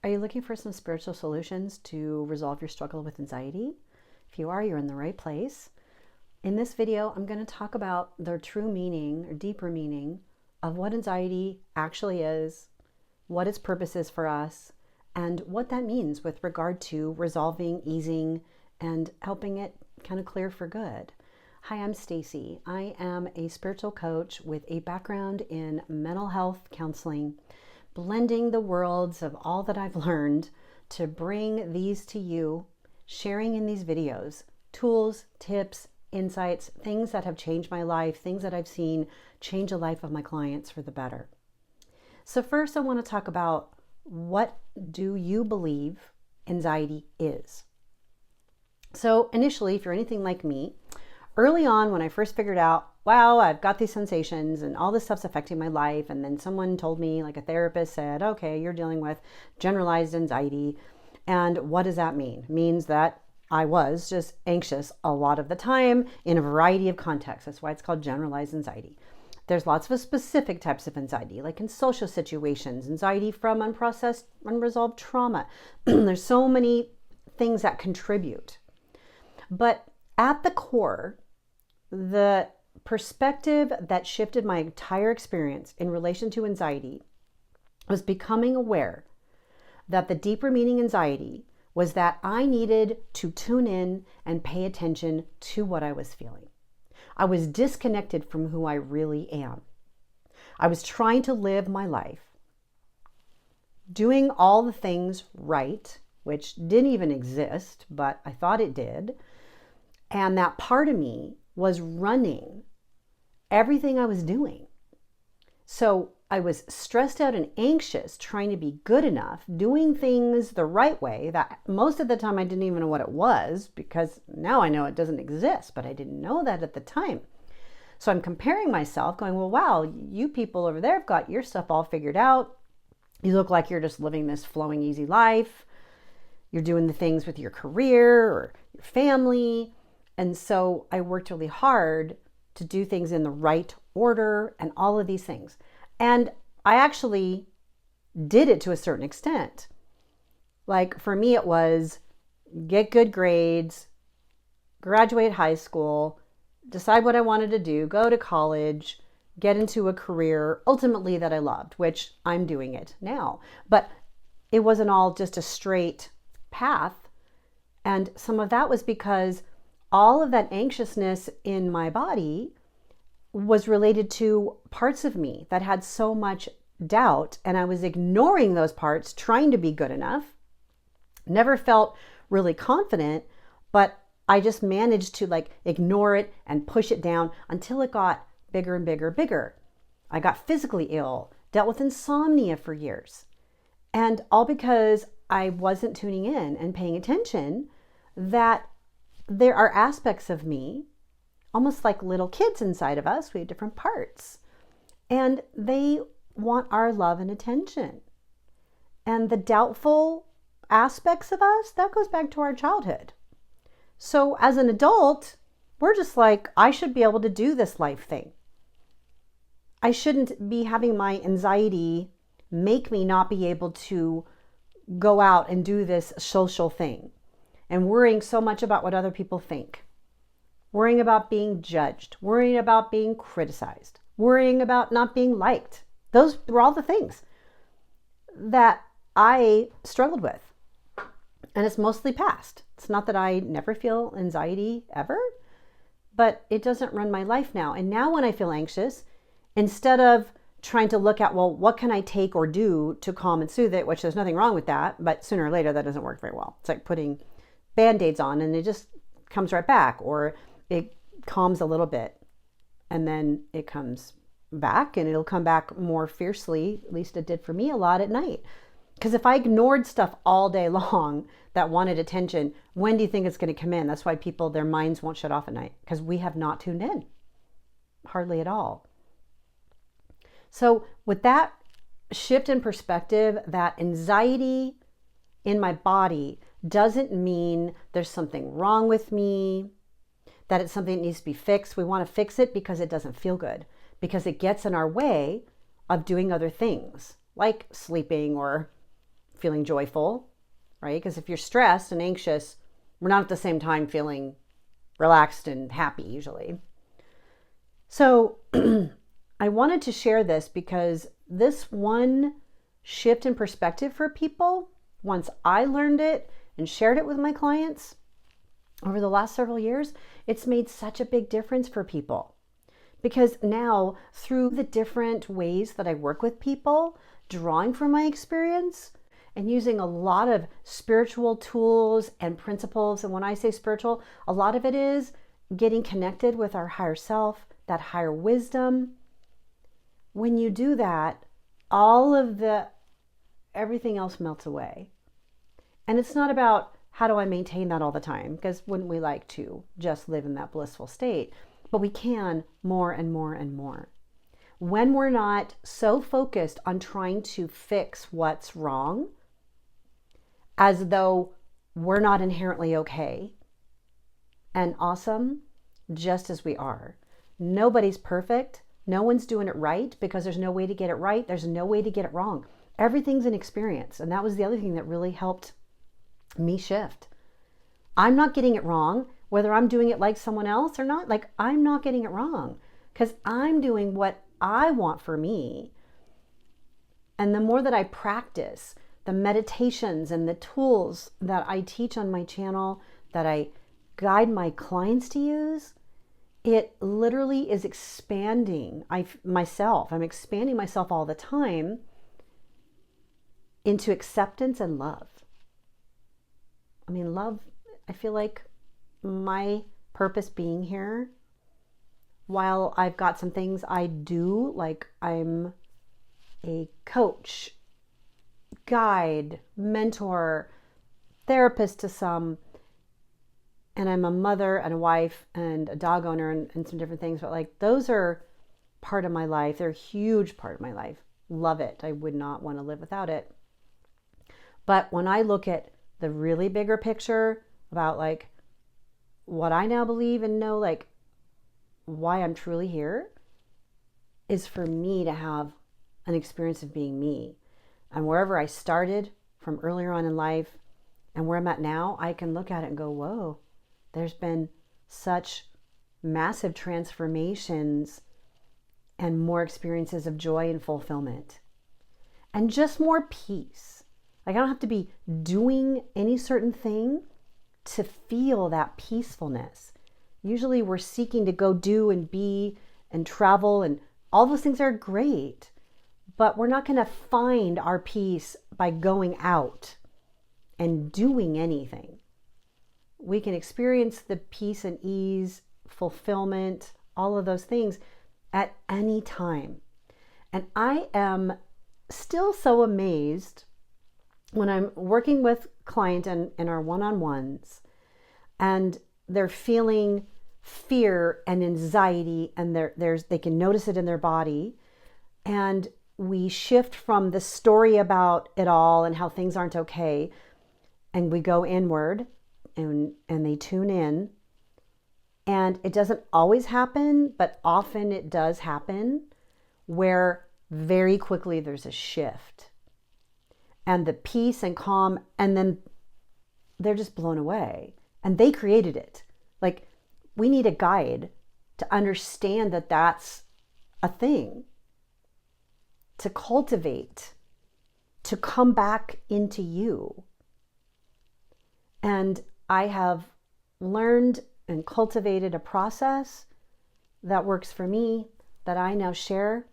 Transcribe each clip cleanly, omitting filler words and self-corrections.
Are you looking for some spiritual solutions to resolve your struggle with anxiety? If you are, you're in the right place. In this video, I'm going to talk about the true meaning or deeper meaning of what anxiety actually is, what its purpose is for us, and what that means with regard to resolving, easing, and helping it kind of clear for good. Hi, I'm Stacy. I am a spiritual coach with a background in mental health counseling, blending the worlds of all that I've learned to bring these to you, sharing in these videos, tools, tips, insights, things that have changed my life, things that I've seen change the life of my clients for the better. So first I want to talk about, what do you believe anxiety is? So initially, if you're anything like me, early on when I first figured out, wow, I've got these sensations and all this stuff's affecting my life, and then someone told me, like a therapist said, okay, you're dealing with generalized anxiety. And what does that mean? It means that I was just anxious a lot of the time in a variety of contexts. That's why it's called generalized anxiety. There's lots of specific types of anxiety, like in social situations, anxiety from unprocessed, unresolved trauma. There's so many things that contribute. But at the core, the perspective that shifted my entire experience in relation to anxiety was becoming aware that the deeper meaning anxiety was that I needed to tune in and pay attention to what I was feeling. I was disconnected from who I really am. I was trying to live my life, doing all the things right, which didn't even exist, but I thought it did. And that part of me was running everything I was doing. So I was stressed out and anxious, trying to be good enough, doing things the right way that most of the time I didn't even know what it was, because now I know it doesn't exist, but I didn't know that at the time. So I'm comparing myself going, well, wow, you people over there have got your stuff all figured out. You look like you're just living this flowing, easy life. You're doing the things with your career or your family. And so I worked really hard to do things in the right order and all of these things. And I actually did it to a certain extent. Like for me, it was get good grades, graduate high school, decide what I wanted to do, go to college, get into a career ultimately that I loved, which I'm doing it now. But it wasn't all just a straight path. And some of that was because all of that anxiousness in my body was related to parts of me that had so much doubt, and I was ignoring those parts, trying to be good enough. Never felt really confident, but I just managed to ignore it and push it down until it got bigger and bigger and bigger. I got physically ill, dealt with insomnia for years. And all because I wasn't tuning in and paying attention that there are aspects of me, almost like little kids inside of us. We have different parts, and they want our love and attention. And the doubtful aspects of us, that goes back to our childhood. So as an adult, we're just like, I should be able to do this life thing. I shouldn't be having my anxiety make me not be able to go out and do this social thing, and worrying so much about what other people think, worrying about being judged, worrying about being criticized, worrying about not being liked. Those were all the things that I struggled with. And it's mostly past. It's not that I never feel anxiety ever, but it doesn't run my life now. And now when I feel anxious, instead of trying to look at, well, what can I take or do to calm and soothe it, which there's nothing wrong with that, but sooner or later that doesn't work very well. It's like putting Band-Aids on and it just comes right back, or it calms a little bit and then it comes back, and it'll come back more fiercely. At least it did for me a lot at night. Because if I ignored stuff all day long that wanted attention, when do you think it's going to come in? That's why people, their minds won't shut off at night, because we have not tuned in hardly at all. So with that shift in perspective, that anxiety in my body doesn't mean there's something wrong with me, that it's something that needs to be fixed. We want to fix it because it doesn't feel good, because it gets in our way of doing other things like sleeping or feeling joyful, right? Because if you're stressed and anxious, we're not at the same time feeling relaxed and happy usually. So I wanted to share this because this one shift in perspective for people, once I learned it and shared it with my clients over the last several years, it's made such a big difference for people. Because now, through the different ways that I work with people, drawing from my experience and using a lot of spiritual tools and principles, and when I say spiritual, a lot of it is getting connected with our higher self, that higher wisdom. When you do that, everything else melts away. And it's not about how do I maintain that all the time, because wouldn't we like to just live in that blissful state? But we can more and more and more. When we're not so focused on trying to fix what's wrong, as though we're not inherently okay and awesome just as we are. Nobody's perfect. No one's doing it right, because there's no way to get it right. There's no way to get it wrong. Everything's an experience. And that was the other thing that really helped me shift. I'm not getting it wrong, whether I'm doing it like someone else or not. Like, I'm not getting it wrong because I'm doing what I want for me. And the more that I practice the meditations and the tools that I teach on my channel, that I guide my clients to use, it literally is expanding myself. I'm expanding myself all the time into acceptance and love. I mean, love, I feel like my purpose being here, while I've got some things I do, like I'm a coach, guide, mentor, therapist to some, and I'm a mother and a wife and a dog owner and some different things, but like those are part of my life. They're a huge part of my life. Love it. I would not want to live without it. But when I look at the really bigger picture about like what I now believe and know, like why I'm truly here, is for me to have an experience of being me. And wherever I started from earlier on in life and where I'm at now, I can look at it and go, whoa, there's been such massive transformations and more experiences of joy and fulfillment and just more peace. Like I don't have to be doing any certain thing to feel that peacefulness. Usually we're seeking to go do and be and travel, and all those things are great, but we're not going to find our peace by going out and doing anything. We can experience the peace and ease, fulfillment, all of those things at any time. And I am still so amazed when I'm working with client and in our one-on-ones, and they're feeling fear and anxiety, and they can notice it in their body, and we shift from the story about it all and how things aren't okay, and we go inward, and they tune in. And it doesn't always happen, but often it does happen, where very quickly there's a shift and the peace and calm, and then they're just blown away, and they created it. Like, we need a guide to understand that that's a thing, to cultivate, to come back into you. And I have learned and cultivated a process that works for me, that I now share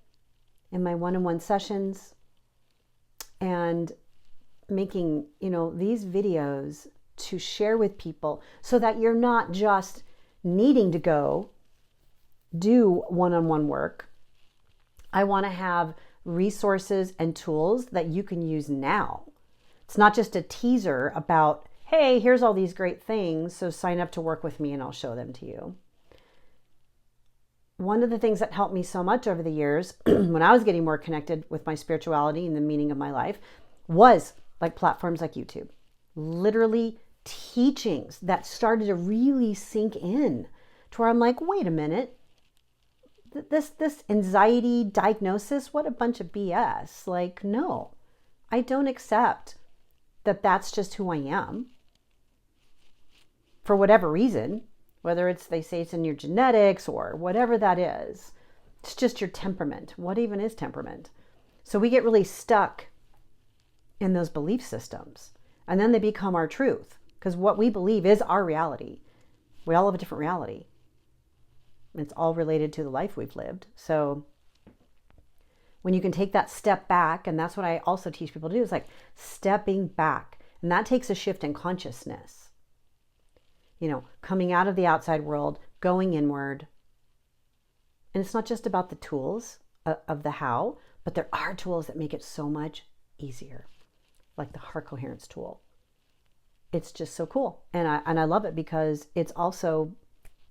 in my one-on-one sessions, and making, these videos to share with people so that you're not just needing to go do one-on-one work. I want to have resources and tools that you can use now. It's not just a teaser about, hey, here's all these great things, so sign up to work with me and I'll show them to you. One of the things that helped me so much over the years when I was getting more connected with my spirituality and the meaning of my life was like platforms like YouTube. Literally teachings that started to really sink in to where I'm like, wait a minute, this anxiety diagnosis, what a bunch of BS. Like, no, I don't accept that that's just who I am for whatever reason, whether it's, they say it's in your genetics or whatever that is. It's just your temperament. What even is temperament? So we get really stuck in those belief systems, and then they become our truth, because what we believe is our reality. We all have a different reality. It's all related to the life we've lived. So when you can take that step back, and that's what I also teach people to do, is like stepping back. And that takes a shift in consciousness. You know, coming out of the outside world, going inward. And it's not just about the tools of the how, but there are tools that make it so much easier, like the heart coherence tool. It's just so cool. And I love it because it's also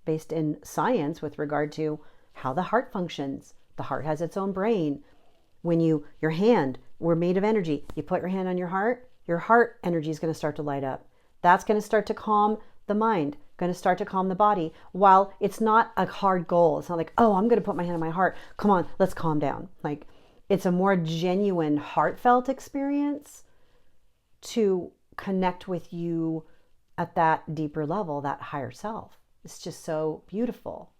based in science with regard to how the heart functions. The heart has its own brain. When your hand, we're made of energy. You put your hand on your heart energy is going to start to light up. That's going to start to calm the mind, going to start to calm the body. While it's not a hard goal, it's not like, oh, I'm going to put my hand on my heart. Come on, let's calm down. Like, it's a more genuine, heartfelt experience to connect with you at that deeper level, that higher self. It's just so beautiful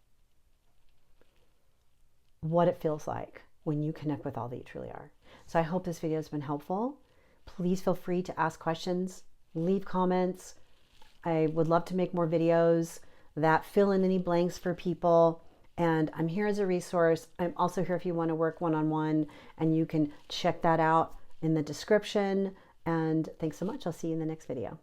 what it feels like when you connect with all that you truly are. So I hope this video has been helpful. Please feel free to ask questions, leave comments. I would love to make more videos that fill in any blanks for people. And I'm here as a resource. I'm also here if you want to work one-on-one, and you can check that out in the description. And thanks so much. I'll see you in the next video.